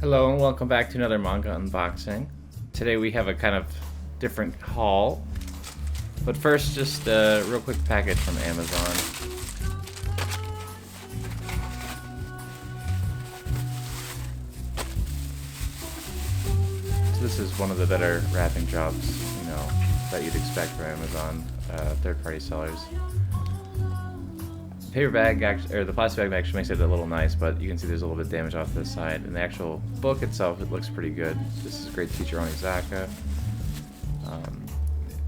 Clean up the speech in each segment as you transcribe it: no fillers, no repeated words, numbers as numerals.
Hello and welcome back to another manga unboxing. Today we have a kind of different haul, but first just a real quick package from Amazon. So this is one of the better wrapping jobs, that you'd expect from Amazon, third-party sellers. Paper bag, or the plastic bag actually makes it a little nice, but you can see there's a little bit of damage off this side. And the actual book itself, it looks pretty good. This is a great teacher Onizaka.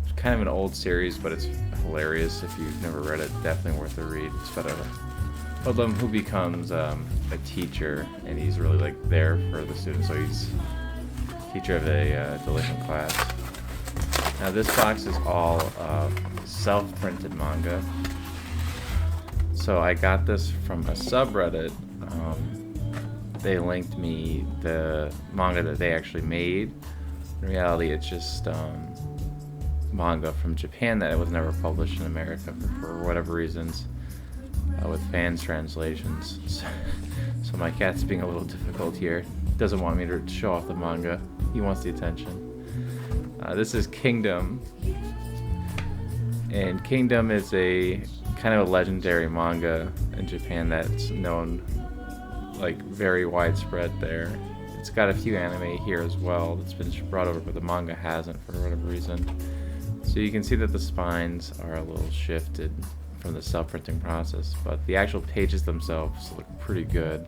It's kind of an old series, but it's hilarious. If you've never read it, definitely worth a read. It's about a hoodlum who becomes a teacher, and he's really like there for the students. So he's teacher of a delinquent class. Now this box is all self-printed manga. So I got this from a subreddit. They linked me the manga that they actually made. In reality, it's just manga from Japan that was never published in America for whatever reasons, with fans' translations. So my cat's being a little difficult here. Doesn't want me to show off the manga. He wants the attention. This is Kingdom. And Kingdom is a kind of a legendary manga in Japan that's known like very widespread there. It's got a few anime here as well that's been brought over, but the manga hasn't for whatever reason. So you can see that the spines are a little shifted from the self-printing process, but the actual pages themselves look pretty good.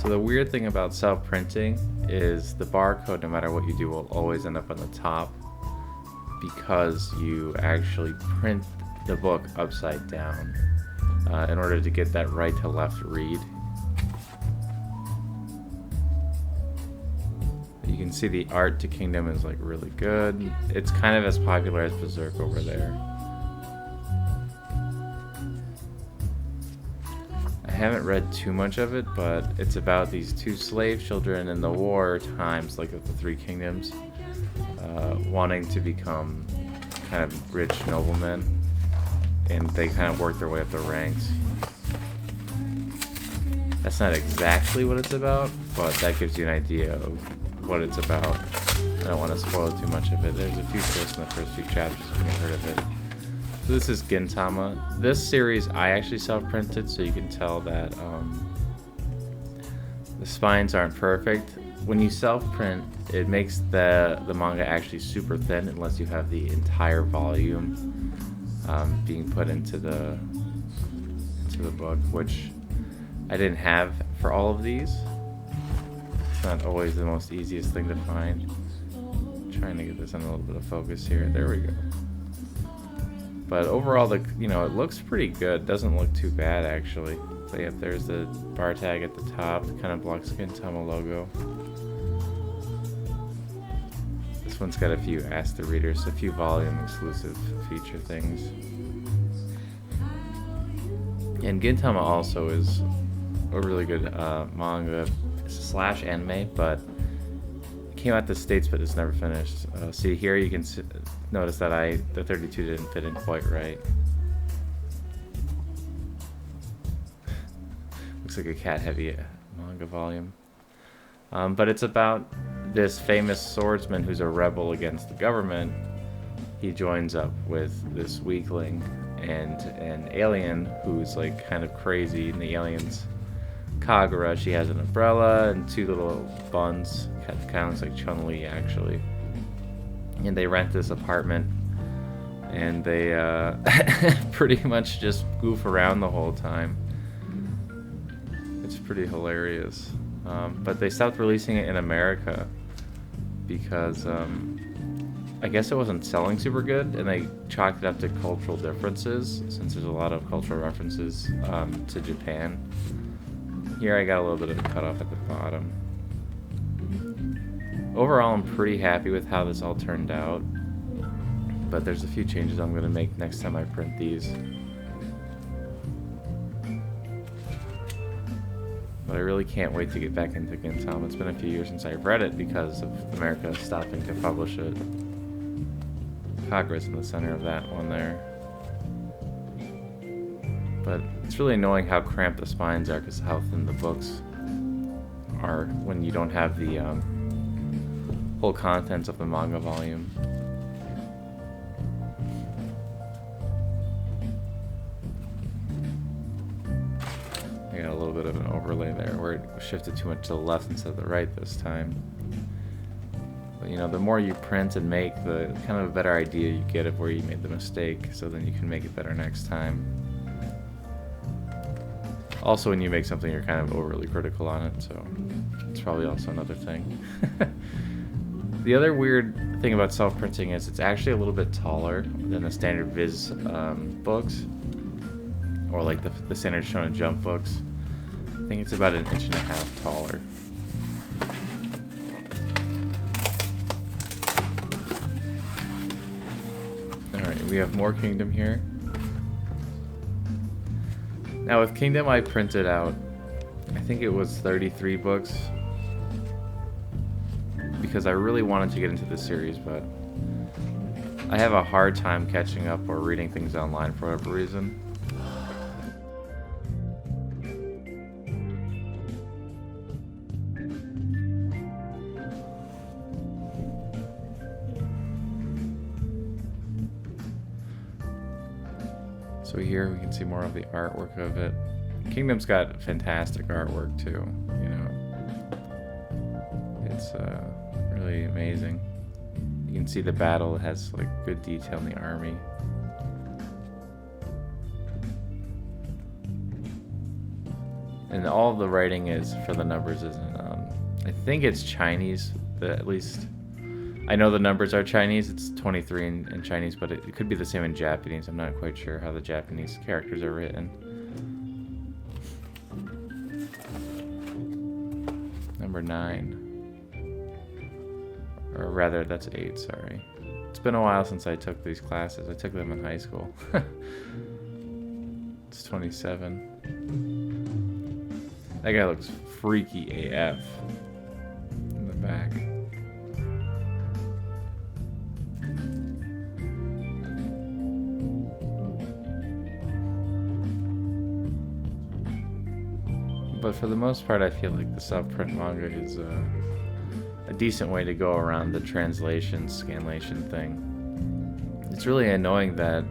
So the weird thing about self-printing is the barcode, no matter what you do, will always end up on the top because you actually print the book upside down in order to get that right to left read. You can see the art to Kingdom is like really good. It's kind of as popular as Berserk over there. I haven't read too much of it, but it's about these two slave children in the war times, like of the Three Kingdoms, wanting to become kind of rich noblemen, and they kind of work their way up the ranks. That's not exactly what it's about, but that gives you an idea of what it's about. I don't want to spoil too much of it. There's a few twists in the first few chapters if you've heard of it. So this is Gintama. This series I actually self-printed, so you can tell that the spines aren't perfect. When you self-print, it makes the manga actually super thin unless you have the entire volume being put into the book, which I didn't have for all of these. It's not always the most easiest thing to find. I'm trying to get this in a little bit of focus here. There we go. But overall, it looks pretty good. Doesn't look too bad, actually. So yeah, there's the bar tag at the top. Kind of blocks Gintama logo. This one's got a few Ask the Readers, a few volume exclusive feature things. And Gintama also is a really good manga / anime, but it came out the States, but it's never finished. See here, you can notice that the 32 didn't fit in quite right. Looks like a cat-heavy manga volume. But it's about this famous swordsman who's a rebel against the government. He joins up with this weakling and an alien who's like kind of crazy. And the alien's Kagura. She has an umbrella and two little buns. Kind of looks like Chun-Li, actually. And they rent this apartment, and they pretty much just goof around the whole time. It's pretty hilarious. But they stopped releasing it in America because I guess it wasn't selling super good, and they chalked it up to cultural differences, since there's a lot of cultural references to Japan. Here I got a little bit of a cutoff at the bottom. Overall, I'm pretty happy with how this all turned out, but there's a few changes I'm going to make next time I print these. But I really can't wait to get back into Gintama. It's been a few years since I've read it because of America stopping to publish it. Kagura's in the center of that one there. But it's really annoying how cramped the spines are because how thin the books are when you don't have the whole contents of the manga volume. I got a little bit of an overlay there where it shifted too much to the left instead of the right this time. But you know, the more you print and make, the kind of a better idea you get of where you made the mistake, so then you can make it better next time. Also, when you make something, you're kind of overly critical on it, so it's probably also another thing. The other weird thing about self-printing is it's actually a little bit taller than the standard Viz books, or like the standard Shonen Jump books. I think it's about 1.5 inches taller. Alright, we have more Kingdom here. Now with Kingdom I printed out, I think it was 33 books, because I really wanted to get into this series, but I have a hard time catching up or reading things online for whatever reason. So here we can see more of the artwork of it. Kingdom's got fantastic artwork too, you know. It's really amazing. You can see the battle has like good detail in the army. And all of the writing is for the numbers is in, I think it's Chinese, at least I know the numbers are Chinese. It's 23 in Chinese, but it could be the same in Japanese. I'm not quite sure how the Japanese characters are written. Number 9. Or rather, that's 8, sorry. It's been a while since I took these classes. I took them in high school. It's 27. That guy looks freaky AF in the back. But for the most part, I feel like the self-print manga is a decent way to go around the translation, scanlation thing. It's really annoying that,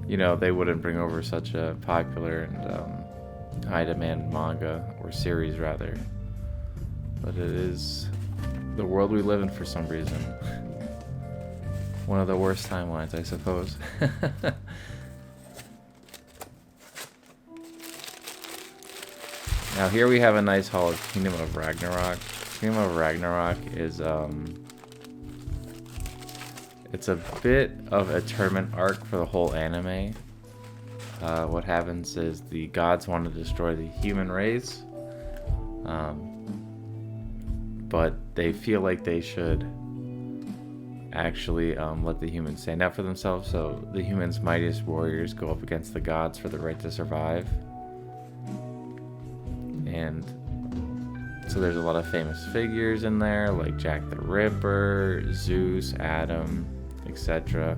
you know, they wouldn't bring over such a popular and high-demand manga, or series rather. But it is the world we live in for some reason. One of the worst timelines, I suppose. Now here we have a nice haul of Kingdom of Ragnarok. Kingdom of Ragnarok is it's a bit of a tournament arc for the whole anime. What happens is the gods want to destroy the human race, but they feel like they should actually let the humans stand up for themselves, so the humans' mightiest warriors go up against the gods for the right to survive. And so there's a lot of famous figures in there, like Jack the Ripper, Zeus, Adam, etc.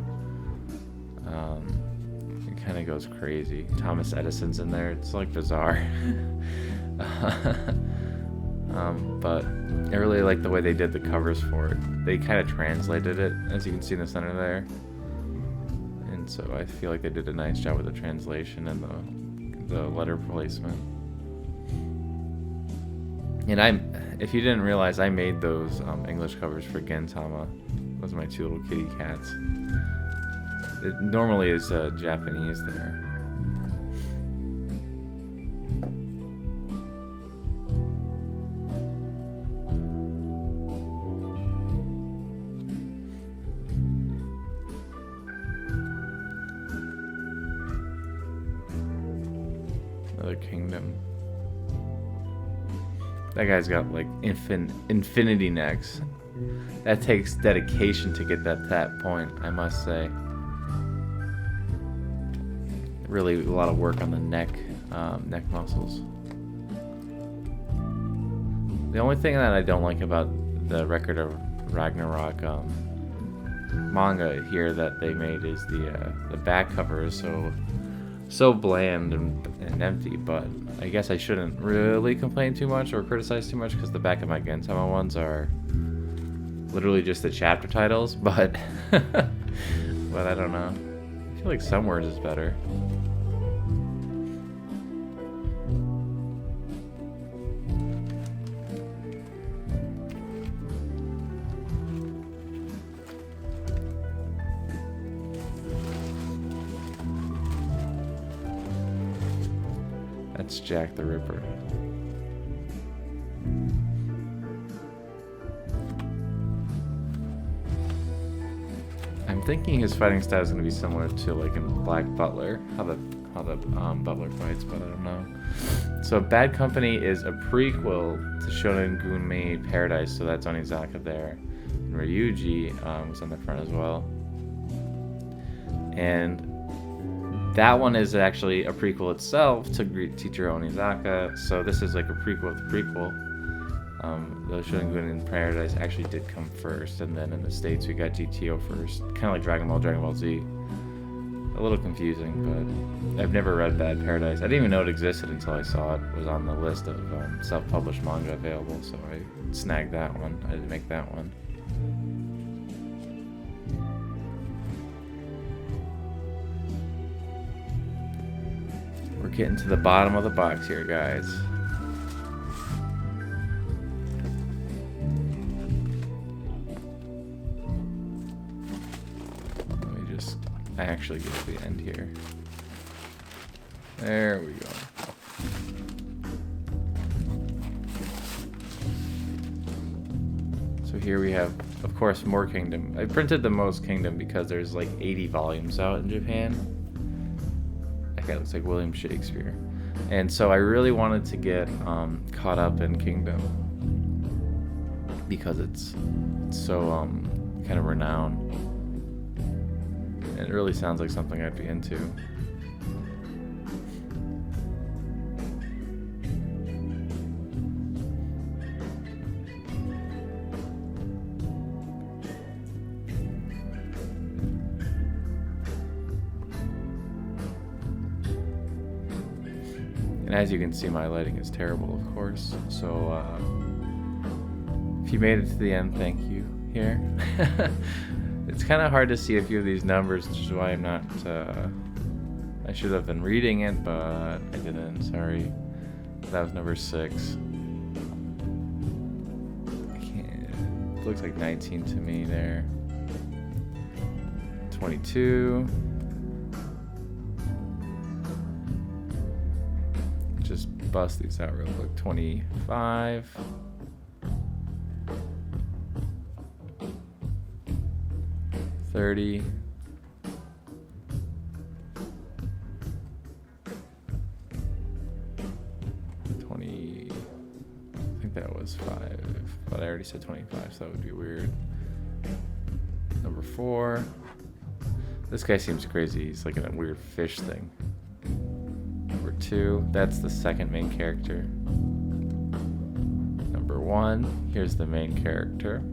It kind of goes crazy. Thomas Edison's in there. It's like bizarre. But I really like the way they did the covers for it. They kind of translated it, as you can see in the center there. And so I feel like they did a nice job with the translation and the letter placement. And if you didn't realize, I made those English covers for Gintama. Those are my 2 little kitty cats. It normally is Japanese there. Another kingdom. That guy's got like infinity necks. That takes dedication to get that to that point, I must say. Really a lot of work on the neck muscles. The only thing that I don't like about the Record of Ragnarok manga here that they made is the back cover is so bland and empty, but I guess I shouldn't really complain too much or criticize too much because the back of my Gintama ones are literally just the chapter titles, but but I don't know. I feel like some words is better. That's Jack the Ripper. I'm thinking his fighting style is going to be similar to like in Black Butler, how the Butler fights, but I don't know. So Bad Company is a prequel to Shonen Gunmei Paradise, so that's Onizaka there. And Ryuji was on the front as well. And that one is actually a prequel itself to Great Teacher Onizaka, so this is like a prequel of the prequel. The Shonen Gunmei Paradise actually did come first, and then in the States we got GTO first. Kind of like Dragon Ball Z. A little confusing, but I've never read Bad Paradise. I didn't even know it existed until I saw it was on the list of self-published manga available, so I snagged that one. I didn't make that one. We're getting to the bottom of the box here, guys. Let me just actually get to the end here. There we go. So here we have, of course, more Kingdom. I printed the most Kingdom because there's like 80 volumes out in Japan. That guy looks like William Shakespeare. And so I really wanted to get caught up in Kingdom because it's so kind of renowned. And it really sounds like something I'd be into. And as you can see, my lighting is terrible, of course. So if you made it to the end, thank you here. It's kind of hard to see a few of these numbers, which is why I'm not... I should have been reading it, but I didn't. Sorry. That was number 6. I can't... It looks like 19 to me there. 22... Just bust these out real quick. 25. 30. 20. I think that was 5, but I already said 25, so that would be weird. Number 4. This guy seems crazy. He's like in a weird fish thing. 2, that's the second main character. Number 1, here's the main character.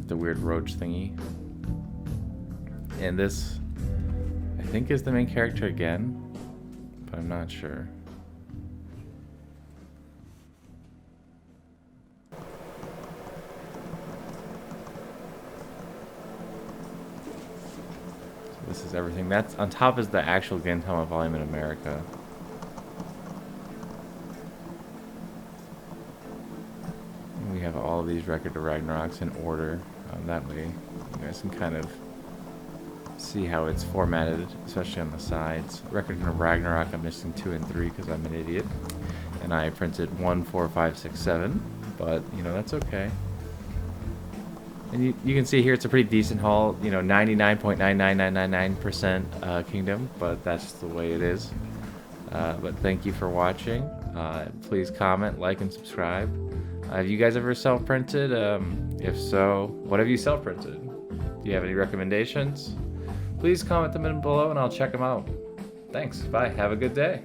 The weird roach thingy. And this, I think, is the main character again, but I'm not sure. This is everything. That's on top is the actual Gintama volume in America. And we have all of these Record of Ragnaroks in order. That way you guys can kind of see how it's formatted, especially on the sides. Record of Ragnarok, I'm missing 2 and 3 because I'm an idiot. And I printed 1, 4, 5, 6, 7. But, you know, that's okay. And you can see here it's a pretty decent haul, you know, 99.99999% Kingdom, but that's the way it is. But thank you for watching. Please comment, like, and subscribe. Have you guys ever self-printed? If so, what have you self-printed? Do you have any recommendations? Please comment them in below and I'll check them out. Thanks. Bye. Have a good day.